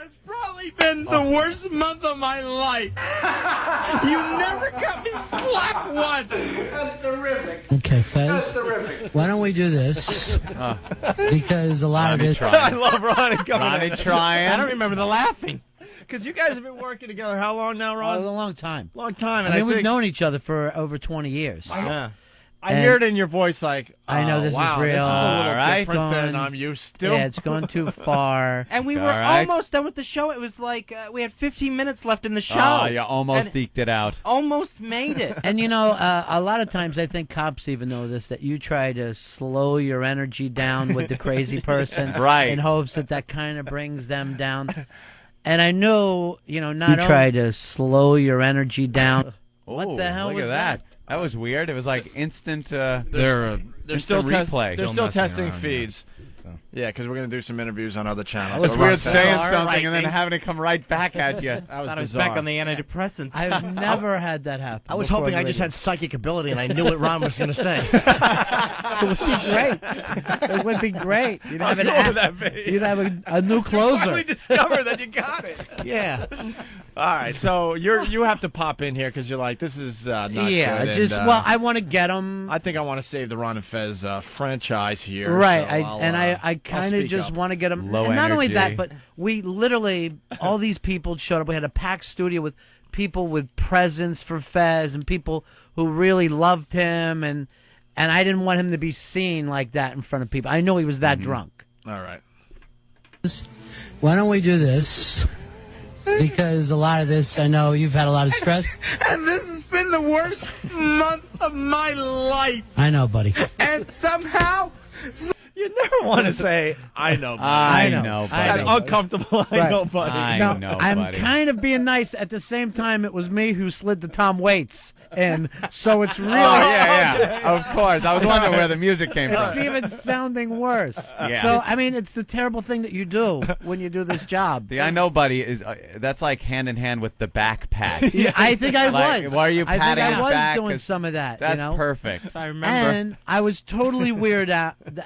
It's probably been the worst month of my life. You never cut me slack once. That's terrific. Okay, Fez. That's terrific. Why don't we do this? Because a lot Ronnie of this. trying. I love Ronnie coming Ronnie in. trying. I don't remember the laughing. Because you guys have been working together how long now, Ron? A long time. Long time. And I mean, think, we've known each other for over 20 years. Yeah. I hear it in your voice like, I know this wow, is real. This is a little All right. different than Gone. I'm used to. Yeah, it's gone too far. And we were All right. almost done with the show. It was like we had 15 minutes left in the show. Oh, you almost And eked it out. almost made it. And you know, a lot of times I think cops even know this, that you try to slow your energy down with the crazy person, Right. in hopes that that kind of brings them down. And I know, not you try to slow your energy down. What Ooh, the hell look was at that? That was weird. It was like instant. They're instant replay. They're still messing testing around, feeds. Yeah, because we're going to do some interviews on other channels. It's So weird Ron- saying bizarre, something right, and then Nick? having it come right back at you. That was Thought I was bizarre. back on the antidepressants. I've never had that happen. I was before hoping the I just radio. had psychic ability and I knew what Ron was going to say. It would be great. It would be great. You'd have an cool would app. that be? You'd have a new closer. Finally discover that you got it. Yeah. All right, so you have to pop in here because you're like, this is not Yeah, good. just and, well, I want to get them. I think I want to save the Ron and Fez franchise here. Right, so I I'll kind of speak just up. want to get them. Low and not only that, energy. but we literally, all these people showed up. We had a packed studio with people with presents for Fez and people who really loved him, and I didn't want him to be seen like that in front of people. I know he was that drunk. All right. Why don't we do this? Because a lot of this, I know you've had a lot of stress. And this has been the worst month of my life. I know, buddy. And somehow, You never want to say, I know, buddy. I know. know, I buddy. know. Uncomfortable, I Right. know, buddy. I Now, know, I'm buddy. kind of being nice. At the same time, it was me who slid the Tom Waits, and so it's really. Oh, yeah. Of course. I was wondering where the music came It's from. even sounding worse. Yeah. So, I mean, it's the terrible thing that you do when you do this job. The I know, buddy, is that's like hand in hand with the back pat. Yeah, I think I Like, was. why are you I think patting I his was back? doing 'Cause some of that. That's you know? perfect. I remember. And I was totally weirded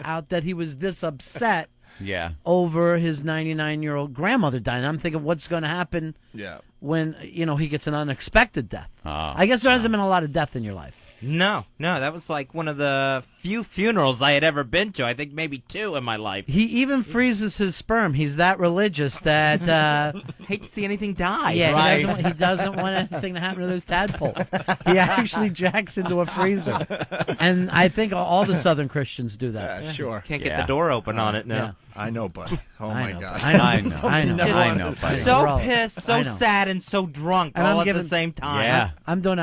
out that he was this upset Yeah. over his 99-year-old grandmother dying. I'm thinking, what's going to happen Yeah. when he gets an unexpected death? Oh. I guess there hasn't been a lot of death in your life. No, that was like one of the few funerals I had ever been to. I think maybe 2 in my life. He even freezes his sperm. He's that religious that Hate to see anything die. yeah, Right. he doesn't want anything to happen to those tadpoles. He actually jacks into a freezer, and I think all the Southern Christians do that. Yeah, sure. Can't get Yeah. the door open on it now. Yeah. I know, buddy. Oh, I my know, God. I know, I know. I know. I know, buddy. We're So all- pissed, so I know. sad, and so drunk And all I'm at giving- the same time. Yeah. I'm doing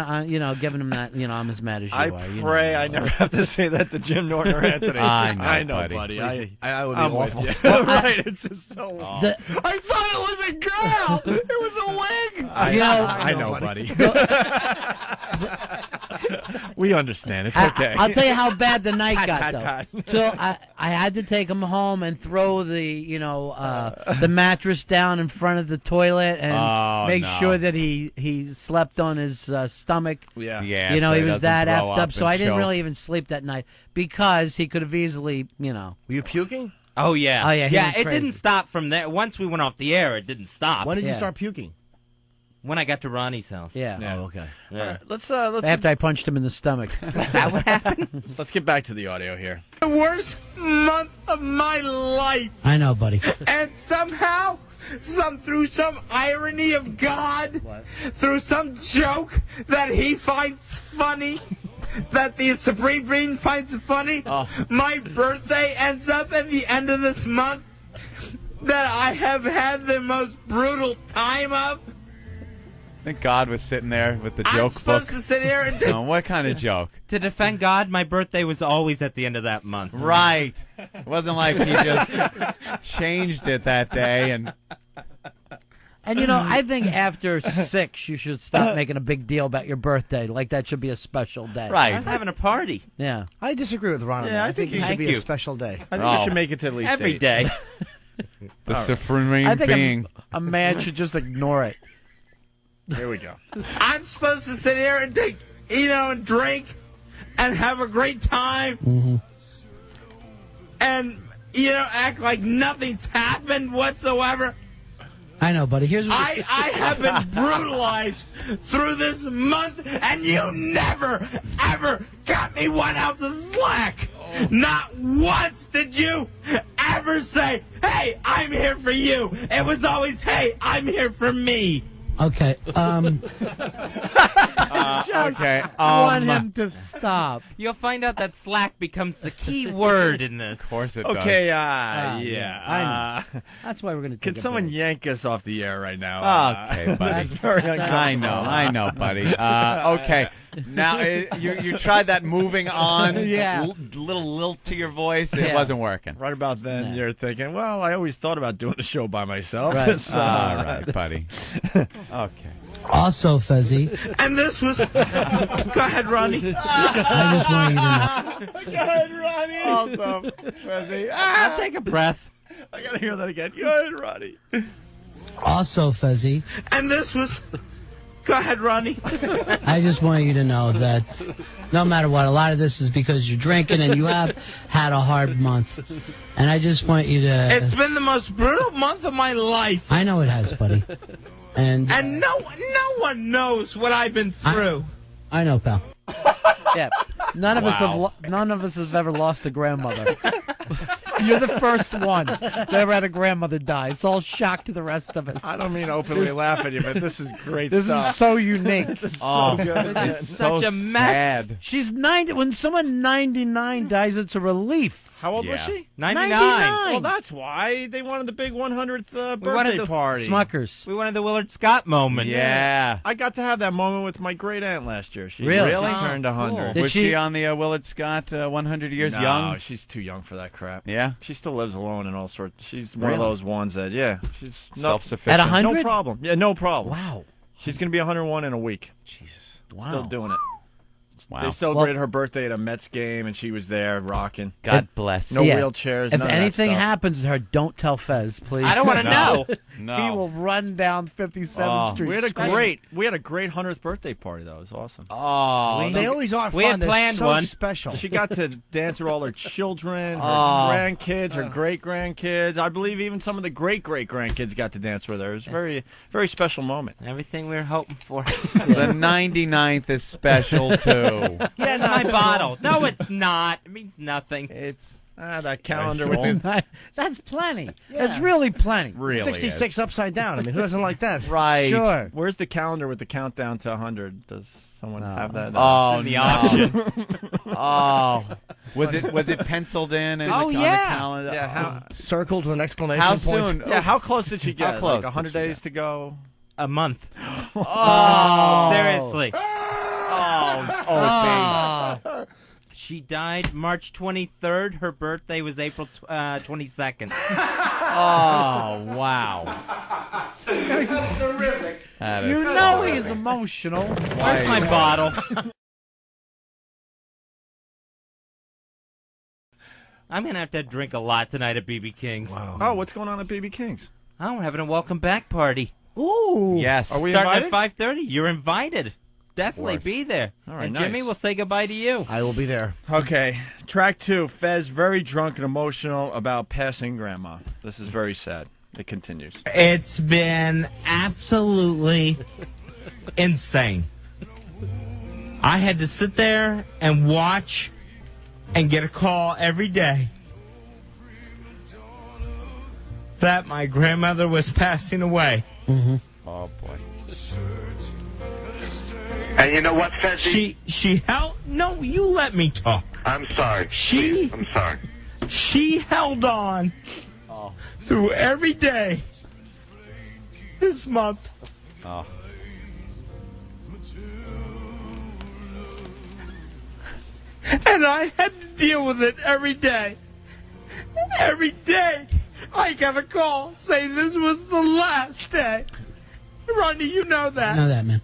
giving him that. I'm as mad as you I are. you pray know. I never have to say that to Jim Norton or Anthony. I know, buddy. buddy. I would be I'm with awful. you. right, it's just so... The- I thought it was a girl! It was a wig! I know, buddy. We understand. It's okay. I'll tell you how bad the night got Pat. though. So I had to take him home and throw the the mattress down in front of the toilet and Oh, make no. sure that he slept on his stomach. Yeah. Yeah. So he was doesn't that throw effed up. So and I didn't choke. really even sleep that night because he could have easily Were you puking? Oh, yeah. Oh, yeah, he went it crazy. didn't stop from there. Once we went off the air, it didn't stop. When did you Yeah. start puking? When I got to Ronnie's house. Yeah. Yeah. Oh, okay. Yeah. Let's After I punched him in the stomach. That what happened? let's get back to the audio here. the worst month of my life. I know, buddy. And somehow, through some irony of God, through some joke that he finds funny, that the Supreme Being finds funny, my birthday ends up at the end of this month that I have had the most brutal time of. I think God was sitting there with the I'm joke supposed book. to sit here and No, what kind of joke? To defend God, my birthday was always at the end of that month. Right. It wasn't like he just changed it that day and And I think after 6, you should stop making a big deal about your birthday. Like that should be a special day. I was right. having a party Yeah. I disagree with Ron. on Yeah, that. I I think think it should thank be you. a special day. I think Oh. we should make it to at least every 8. day. The supreme I think being. a man should just ignore it. Here we go. I'm supposed to sit here and take, and drink and have a great time and, act like nothing's happened whatsoever. I know, buddy. Here's what I have been brutalized through this month, and you never, ever got me 1 ounce of slack. Not once did you ever say, hey, I'm here for you. It was always, hey, I'm here for me. Okay. Okay. I want him to stop. You'll find out that slack becomes the key word in this. Of course it Okay. does. Yeah. I know. That's why we're going to Can take a someone break. yank us off the air right now? Okay, buddy. This is very uncomfortable. I know, buddy. Okay. Now, you tried that moving on, Yeah. little lilt to your voice. It Yeah. wasn't working. Right about then, Yeah. you're thinking, well, I always thought about doing the show by myself. Right. So, All right, buddy. Okay. also, Fezzi, And this was... Go ahead, Ronnie. I just want you to know. Go ahead, Ronnie. Also, Fezzi. I'll take a breath. I gotta hear that again. Go ahead, Ronnie. Also, Fezzi, And this was... Go ahead, Ronnie. I just want you to know that no matter what, a lot of this is because you're drinking and you have had a hard month. And I just want you to... It's been the most brutal month of my life. I know it has, buddy. And No one knows what I've been through. I know, pal. Yeah. None of us have ever lost a grandmother. You're the first one that ever had a grandmother die. It's all shock to the rest of us. I don't mean to openly laugh at you, but this is great This stuff. is so unique. Oh, so good. it's Such so a mess. sad. She's 90. When someone 99 dies, it's a relief. How old was Yeah. she? 99. Well, that's why they wanted the big 100th birthday wanted the- party. Smuckers. We wanted the Willard Scott moment. Yeah. I got to have that moment with my great aunt last year. She Really? really Oh, turned cool. 100. Did Was she- she on the Willard Scott 100 Years No, Young? she's too young for that crap. Yeah. She still lives alone and all sorts. She's one of Really? those ones that, yeah, she's Self-sufficient. At 100? no problem. Yeah, no problem. Wow. She's going to be 101 in a week. Jesus. Still doing it. Wow. They celebrated her birthday at a Mets game, and she was there rocking. God bless. No Yeah. wheelchairs. If none of that anything stuff. happens to her, don't tell Fez, please. I don't want to know. No. He will run down 57th Oh. Street. We had a screaming. great 100th birthday party though. It was awesome. Oh. We- They always are We fun. had They're planned so one. special. She got to dance with all her children, her Oh. grandkids, her great grandkids. I believe even some of the great grandkids got to dance with her. It was a very, very special moment. Everything we were hoping for. The 99th is special, too. Here's my bottle. No, it's not. It means nothing. It's that calendar Very with cool. That's plenty. That's really plenty. really 66 upside down. I mean, who doesn't like that? Right. Sure. Where's the calendar with the countdown to 100? Does someone have that? Oh, in the no. auction. Oh. Was it penciled in? Oh, on the yeah. calendar? Yeah. How, Circled with an exclamation How point. soon? yeah. How close did she get? How close Like did 100 she days get? to go. A month. Oh. Seriously. Oh, She died March 23rd. Her birthday was April 22nd. Oh, wow. Terrific. That is You know he's emotional. Where's my bottle? I'm going to have to drink a lot tonight at BB King's. Wow. Oh, what's going on at BB King's? Oh, we're having a welcome back party. Ooh. Yes. Are we Starting invited? at 5:30. You're invited. Definitely course. be there. All right, and Jimmy nice. will say goodbye to you. I will be there. Okay, track 2. Fez very drunk and emotional about passing grandma. This is very sad. It continues. It's been absolutely insane. I had to sit there and watch and get a call every day that my grandmother was passing away. Oh, boy. And you know what, Fezzi? She held... No, you let me talk. I'm sorry. She- Please, I'm sorry. She held on through every day this month. Oh. And I had to deal with it every day. Every day, I got a call saying this was the last day. Ronnie, you know I that. know that, man.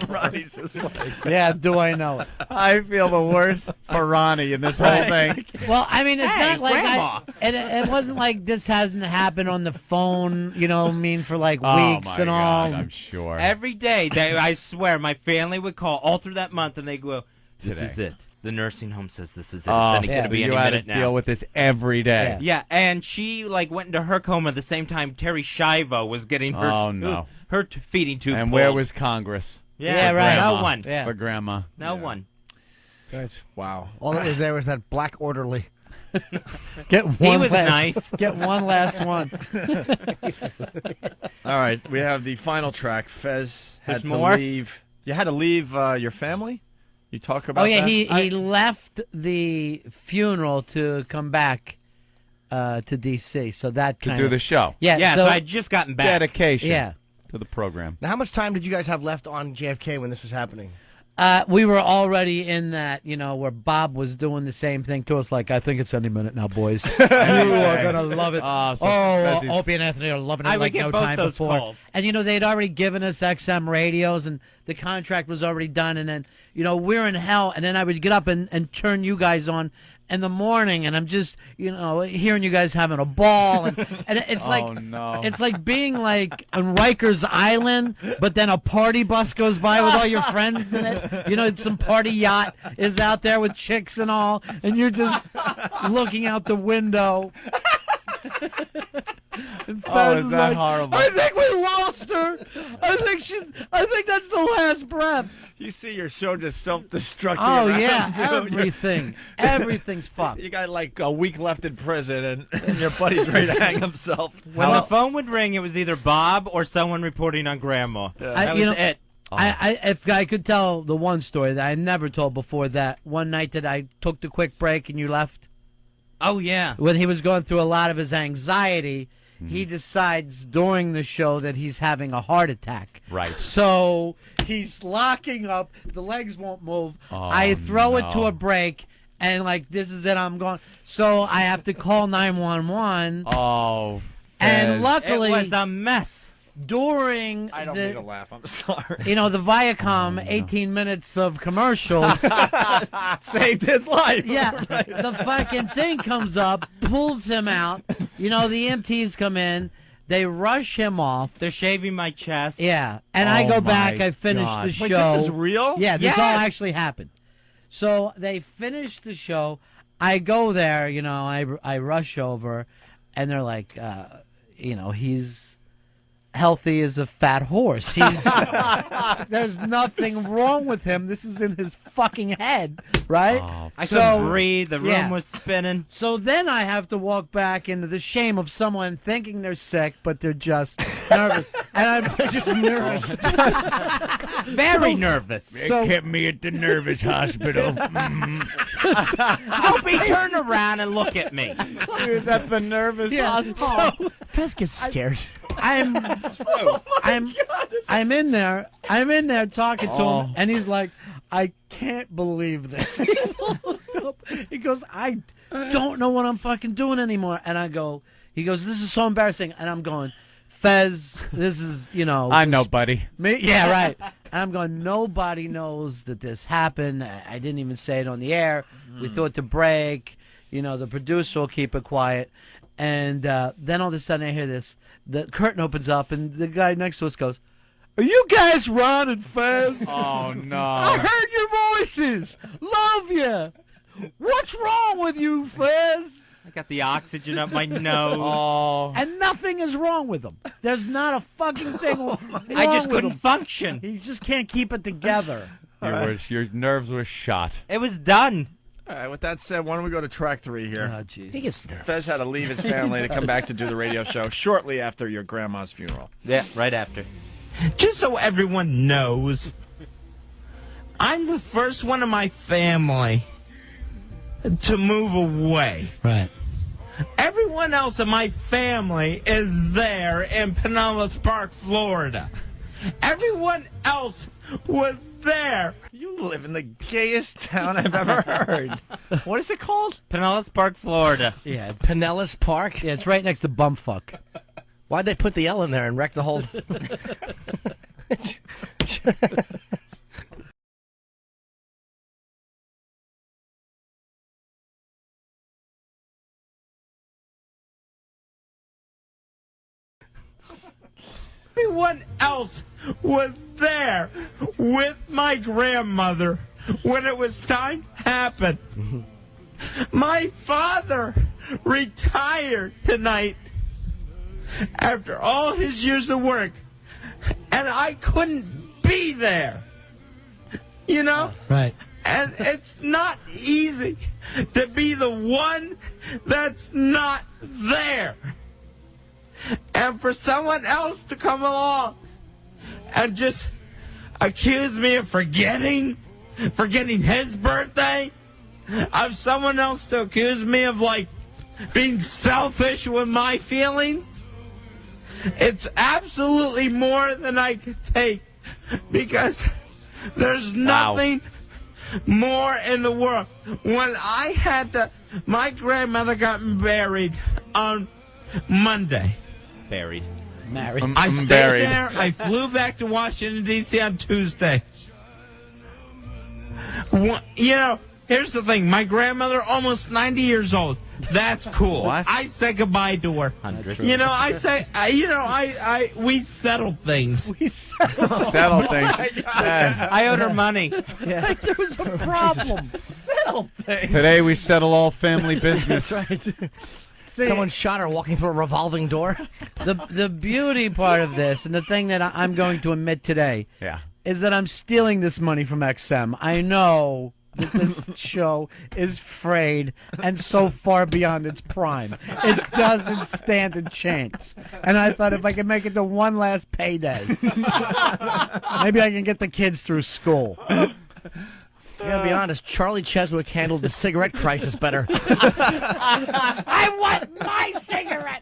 Ronnie's just like, Yeah, do I know it? I feel the worst for Ronnie in this whole thing. Well, I mean, it's Hey, not like Grandma. it wasn't like this hasn't happened on the phone, you know what I mean, for like Oh, weeks my and all. God, I'm sure. Every day, I swear, my family would call all through that month, and they go, "This Today. is it. The nursing home says this is it. It's Oh, going to be you any had to minute now. deal with this every day. Yeah, and she went into her coma at the same time Terry Schiavo was getting her feeding tube And pulled. where was Congress? Yeah, right. No Grandma. one. Yeah. For Grandma. No one. Wow. All that was there was that black orderly. Get one He was last, nice. Get one last one. All right, we have the final track. Fez had There's to more? leave. You had to leave your family? You talk about Oh yeah, that? he left the funeral to come back to DC. So that To kind do of the show. Yeah, So so I had just gotten back. Dedication yeah. to the program. Now, how much time did you guys have left on JFK when this was happening? We were already in that, where Bob was doing the same thing to us. Like, I think it's any minute now, boys. You are gonna love it. Fezzi's- Opie and Anthony are loving it I would like get no both time those before. calls. And they'd already given us XM radios, and the contract was already done. And then we're in hell. And then I would get up and turn you guys on in the morning, and I'm just hearing you guys having a ball, and it's like Oh, no. it's like being like on Rikers Island, but then a party bus goes by with all your friends in it. Some party yacht is out there with chicks and all, and you're just looking out the window. And Oh, Fez is is that like, horrible? I think we lost her. I think that's the last breath. You see your show just self-destructing. Oh around, yeah, dude. everything. Everything's fucked. You got like a week left in prison, and your buddy's ready to hang himself. When the phone would ring, it was either Bob or someone reporting on Grandma. That was it. If I could tell the one story that I never told before, that one night that I took the quick break and you left, Oh, yeah. when he was going through a lot of his anxiety, he decides during the show that he's having a heart attack. Right. So he's locking up. The legs won't move. Oh, I throw it to no. a break, and this is it. I'm going. So I have to call 911. Oh, And Fez. luckily, It was a mess. during I don't mean to laugh. I'm sorry. the Viacom 18 minutes of commercials. Saved his life. Yeah, the fucking thing comes up, pulls him out. The EMTs come in. They rush him off. They're shaving my chest. Yeah, and I Oh go my back. I finish God. the Wait, show. this is real? Yeah, this Yes! all actually happened. So they finish the show. I go there. I rush over, and they're like, he's healthy as a fat horse. He's there's nothing wrong with him. This is in his fucking head, right? Oh, I So- couldn't breathe. The room yeah. was spinning. So then I have to walk back into the shame of someone thinking they're sick, but they're just nervous. And I'm just nervous. Very nervous. So me at the nervous hospital. Opie, turn around and look at me. He was at the nervous hospital. so Fez gets scared. I'm in there. I'm in there talking to him, and he's like, I can't believe this. He's all hooked up. He goes, I don't know what I'm fucking doing anymore. And he goes, this is so embarrassing. And I'm going, Fez, this is, I know, buddy. me. Yeah, right. And I'm going, nobody knows that this happened. I didn't even say it on the air. We thought to break. The producer will keep it quiet. And then all of a sudden I hear this. The curtain opens up, and the guy next to us goes, are you guys Ron and Fez? Oh, I no. heard your voices. Love you. What's wrong with you, Fez? I got the oxygen up my nose. Oh. And nothing is wrong with him. There's not a fucking thing wrong I just with couldn't him. function. He just can't keep it together. Your nerves were shot. It was done. All right, with that said, why don't we go to track 3 here? jeez. He gets nervous. Fez had to leave his family to come back to do the radio show shortly after your grandma's funeral. Yeah, right after. Just so everyone knows, I'm the first one in my family to move away. Right. Everyone else in my family is there in Pinellas Park, Florida. Everyone else was there. You live in the gayest town I've ever heard. What is it called? Pinellas Park, Florida. Yeah, it's, Pinellas Park? yeah, it's right next to Bumfuck. Why'd they put the L in there and wreck the whole... Everyone else was there with my grandmother when it was time to happen. My father retired tonight after all his years of work, and I couldn't be there. You know? Right. And it's not easy to be the one that's not there. And for someone else to come along and just accuse me of forgetting his birthday, of someone else to accuse me of, like, being selfish with my feelings, it's absolutely more than I could take, because there's nothing more in the world. When I had my grandmother got buried on Monday. Buried. Married. I stayed there. I flew back to Washington, D.C. on Tuesday. You know, here's the thing. My grandmother, almost 90 years old. That's cool. What? I say goodbye to her. 100. You know, we settle things. We settled. Settle things. I owed her money. Like there was a problem. Settle things. Today we settle all family business. That's right. See, Someone shot her walking through a revolving door. the beauty part of this, and the thing that I'm going to admit today, Yeah. is that I'm stealing this money from XM. I know that this show is frayed and so far beyond its prime. It doesn't stand a chance. And I thought if I could make it to one last payday, maybe I can get the kids through school. I gotta be honest, Charlie Cheswick handled the cigarette crisis better. I want my cigarette!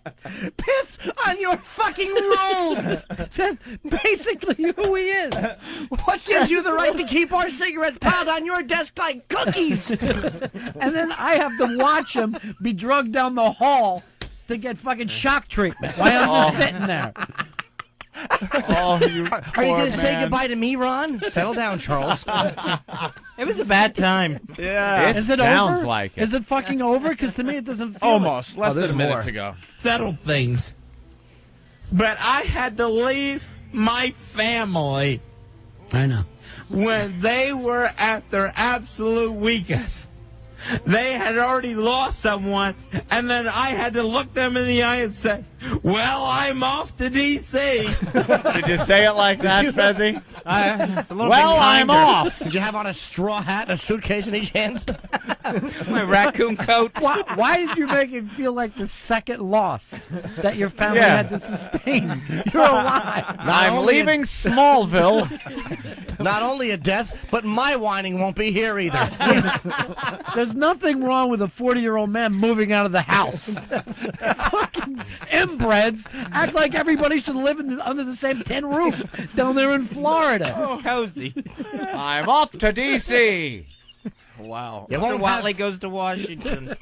Piss on your fucking rules! That's basically who he is. What gives you the right to keep our cigarettes piled on your desk like cookies? And then I have to watch him be drugged down the hall to get fucking shock treatment while I'm just sitting there. Oh, you Are you gonna say goodbye to me, Ron? Settle down, Charles. It was a bad time. Yeah. Is it sounds over? like it. Is it fucking over? Because to me it doesn't feel Almost. Less there's than a minute more. to go. Settle things. But I had to leave my family I know. when they were at their absolute weakest. They had already lost someone, and then I had to look them in the eye and say, well, I'm off to D.C. Did you say it like that, Fezzi? It's a little Well, bit I'm kinder. off. Did you have on a straw hat and a suitcase in each hand? My raccoon coat. Why did you make it feel like the second loss that your family Yeah. had to sustain? You're alive. I'm only leaving Smallville. Not only a death, but my whining won't be here either. There's nothing wrong with a 40-year-old man moving out of the house. Fucking inbreds act like everybody should live under the same tin roof down there in Florida. Cozy. I'm off to D.C. Wow. You Mr. won't Watley have, goes to Washington.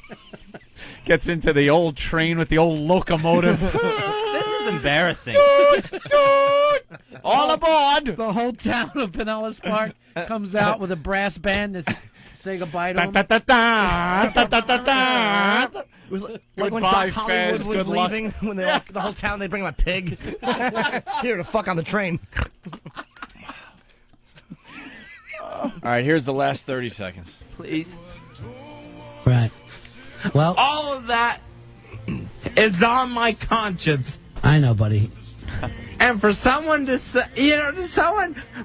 Gets into the old train with the old locomotive. This is embarrassing. All aboard. The whole town of Pinellas Park comes out with a brass band to say goodbye to him. it was like when Goodbye, Doc Hollywood Fez. was Good luck. leaving, when they walked the whole town, they bring him a pig. Here to fuck on the train. All right, here's the last 30 seconds. Please. Right. Well, All of that is on my conscience. I know, buddy. And for someone to say,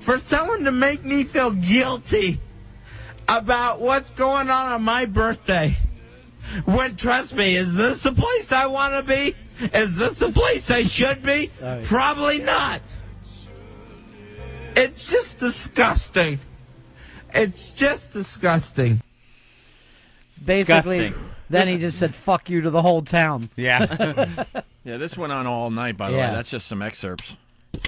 for someone to make me feel guilty about what's going on my birthday, when, trust me, is this the place I want to be? Is this the place I should be? Probably not. It's just disgusting. It's just disgusting. Basically, Disgusting. then he just said "fuck you" to the whole town. Yeah. Yeah, this went on all night, by the Yeah. way. That's just some excerpts.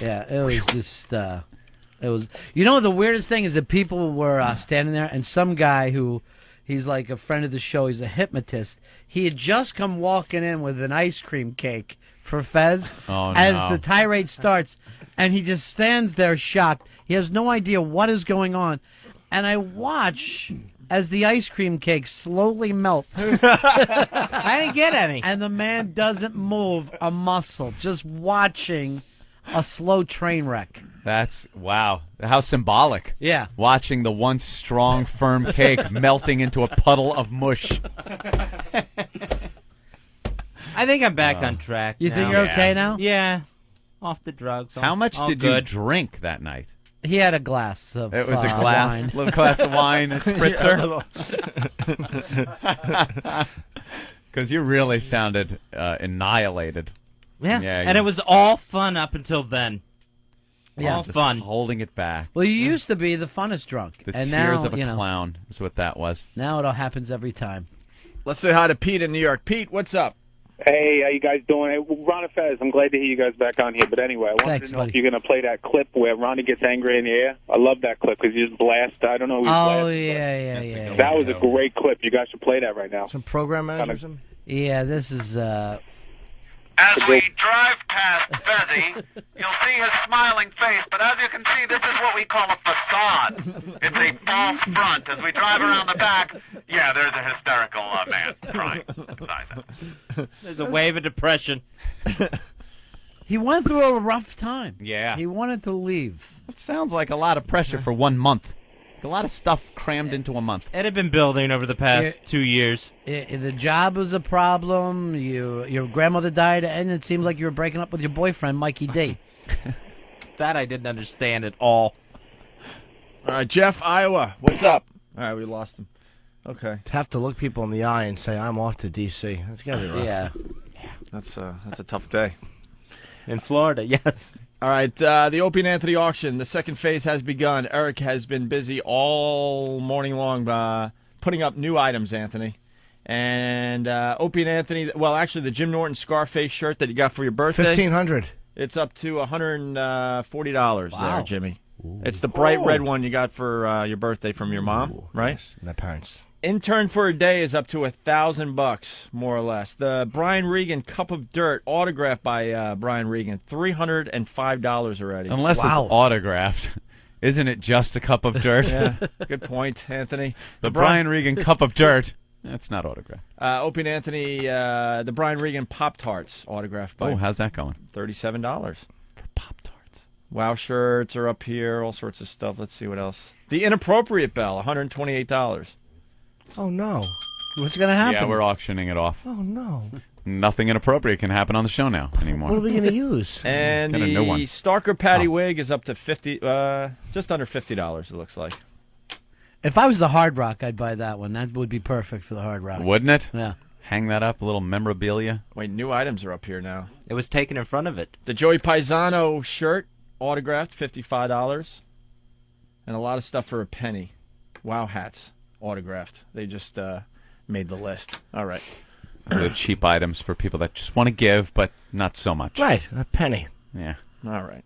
Yeah, it was just, it was, you know, the weirdest thing is that people were standing there, and some guy who, he's like a friend of the show, he's a hypnotist, he had just come walking in with an ice cream cake for Fez Oh, as no. the tirade starts, and he just stands there shocked. He has no idea what is going on, and I watch as the ice cream cake slowly melts. I didn't get any. And the man doesn't move a muscle, just watching. a slow train wreck. That's wow. How symbolic. Yeah. Watching the once strong, firm cake melting into a puddle of mush. I think I'm back on track. You now. think you're okay now? Yeah. Off the drugs. How much all did good. you drink that night? He had a glass of It was a glass, wine. little glass of wine, a spritzer. Because you really sounded annihilated. Yeah. Yeah, And it was all fun up until then. Yeah. All Just fun. holding it back. Well, you used to be the funnest drunk. The and tears now, of a clown is what that was. Now it all happens every time. Let's say hi to Pete in New York. Pete, what's up? Hey, how you guys doing? Hey, Ron and Fez, I'm glad to hear you guys back on here. But anyway, I wanted Thanks, to know buddy. if you're going to play that clip where Ronnie gets angry in the air. I love that clip because you just blast. I don't know who Oh, blasted, yeah. but that was a great clip. You guys should play that right now. Some program managers. Yeah, this is, As we drive past Fezzy, you'll see his smiling face, but as you can see, this is what we call a facade. It's a false front. As we drive around the back, yeah, there's a hysterical man crying beside that. There's a wave of depression. he went through a rough time. Yeah. He wanted to leave. It sounds like a lot of pressure for 1 month. A lot of stuff crammed into a month. It had been building over the past 2 years. The job was a problem. Your grandmother died, and it seemed like you were breaking up with your boyfriend, Mikey D. That I didn't understand at all. All right, Jeff, Iowa. What's up? All right, we lost him. Okay. Have to look people in the eye and say, I'm off to D.C. That's got to be rough. Yeah. That's a tough day. In Florida, yes. All right, the Opie and Anthony auction, the second phase has begun. Eric has been busy all morning long putting up new items, Anthony. And Opie and Anthony, well, actually, the Jim Norton Scarface shirt that you got for your birthday. $1,500. It's up to $140 Wow. there, Jimmy. It's the bright red one you got for your birthday from your mom, right? Yes, my parents. Intern for a day is up to $1,000, more or less. The Brian Regan Cup of Dirt, autographed by Brian Regan, $305 already. Unless it's autographed. Isn't it just a cup of dirt? Yeah, good point, Anthony. The Brian Regan Cup of Dirt. That's not autographed. Opie and Anthony, the Brian Regan Pop-Tarts, autographed by how's that going? $37. For Pop-Tarts. Wow shirts are up here, all sorts of stuff. Let's see what else. The Inappropriate Bell, $128. Oh, no. What's going to happen? Yeah, we're auctioning it off. Oh, no. Nothing inappropriate can happen on the show now anymore. What are we going to use? And Get a new one. the Starker Patty wig is up to just under $50, it looks like. If I was the Hard Rock, I'd buy that one. That would be perfect for the Hard Rock. Wouldn't it? Yeah. Hang that up, a little memorabilia. Wait, new items are up here now. It was taken in front of it. The Joey Paisano shirt, autographed, $55. And a lot of stuff for a penny. Wow hats, autographed. They just made the list. All right. The cheap items for people that just want to give, but not so much. Right, a penny. Yeah. All right.